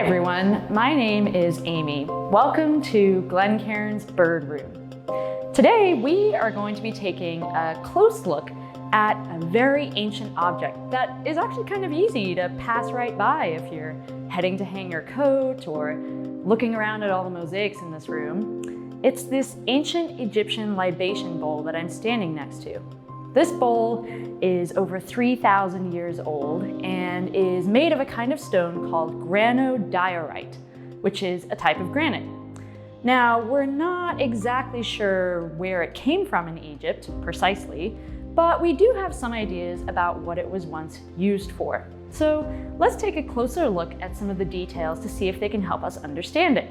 everyone, my name is Amy. Welcome to Glencairn's Bird Room. Today we are going to be taking a close look at a very ancient object that is actually kind of easy to pass right by if you're heading to hang your coat or looking around at all the mosaics in this room. It's this ancient Egyptian libation bowl that I'm standing next to. This bowl is over 3,000 years old and is made of a kind of stone called granodiorite, which is a type of granite. Now, we're not exactly sure where it came from in Egypt precisely, but we do have some ideas about what it was once used for. So let's take a closer look at some of the details to see if they can help us understand it.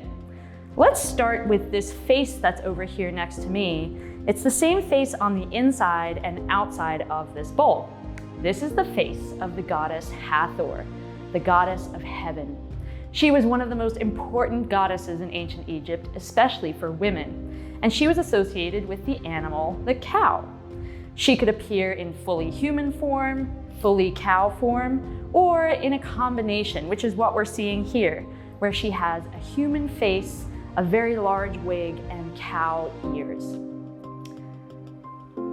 Let's start with this face that's over here next to me. It's the same face on the inside and outside of this bowl. This is the face of the goddess Hathor, the goddess of heaven. She was one of the most important goddesses in ancient Egypt, especially for women, and she was associated with the animal, the cow. She could appear in fully human form, fully cow form, or in a combination, which is what we're seeing here, where she has a human face, a very large wig, and cow ears.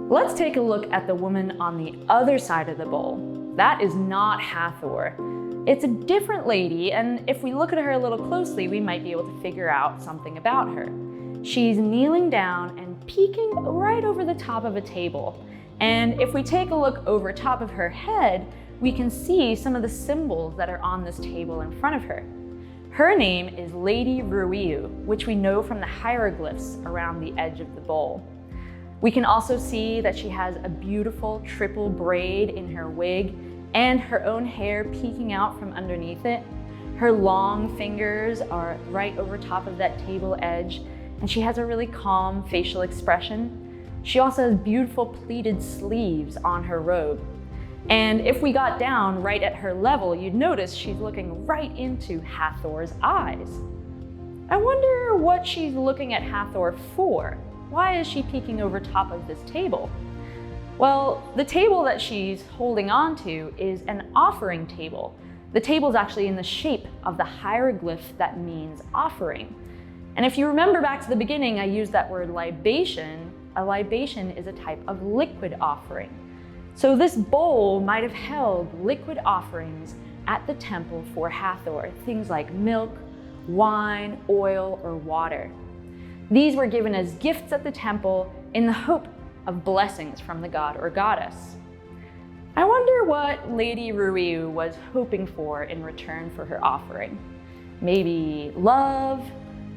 Let's take a look at the woman on the other side of the bowl. That is not Hathor. It's a different lady, and if we look at her a little closely, we might be able to figure out something about her. She's kneeling down and peeking right over the top of a table. And if we take a look over top of her head, we can see some of the symbols that are on this table in front of her. Her name is Lady Ruiu, which we know from the hieroglyphs around the edge of the bowl. We can also see that she has a beautiful triple braid in her wig and her own hair peeking out from underneath it. Her long fingers are right over top of that table edge, and she has a really calm facial expression. She also has beautiful pleated sleeves on her robe. And if we got down right at her level, you'd notice she's looking right into Hathor's eyes. I wonder what she's looking at Hathor for. Why is she peeking over top of this table? Well, the table that she's holding on to is an offering table. The table is actually in the shape of the hieroglyph that means offering. And if you remember back to the beginning, I used that word libation. A libation is a type of liquid offering. So this bowl might have held liquid offerings at the temple for Hathor, things like milk, wine, oil, or water. These were given as gifts at the temple in the hope of blessings from the god or goddess. I wonder what Lady Ruiu was hoping for in return for her offering. Maybe love,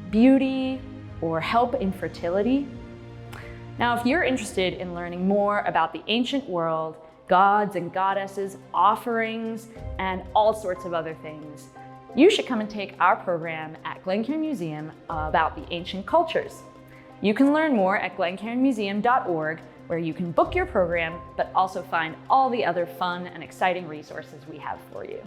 beauty, or help in fertility? Now, if you're interested in learning more about the ancient world, gods and goddesses, offerings, and all sorts of other things, you should come and take our program at Glencairn Museum about the ancient cultures. You can learn more at glencairnmuseum.org, where you can book your program, but also find all the other fun and exciting resources we have for you.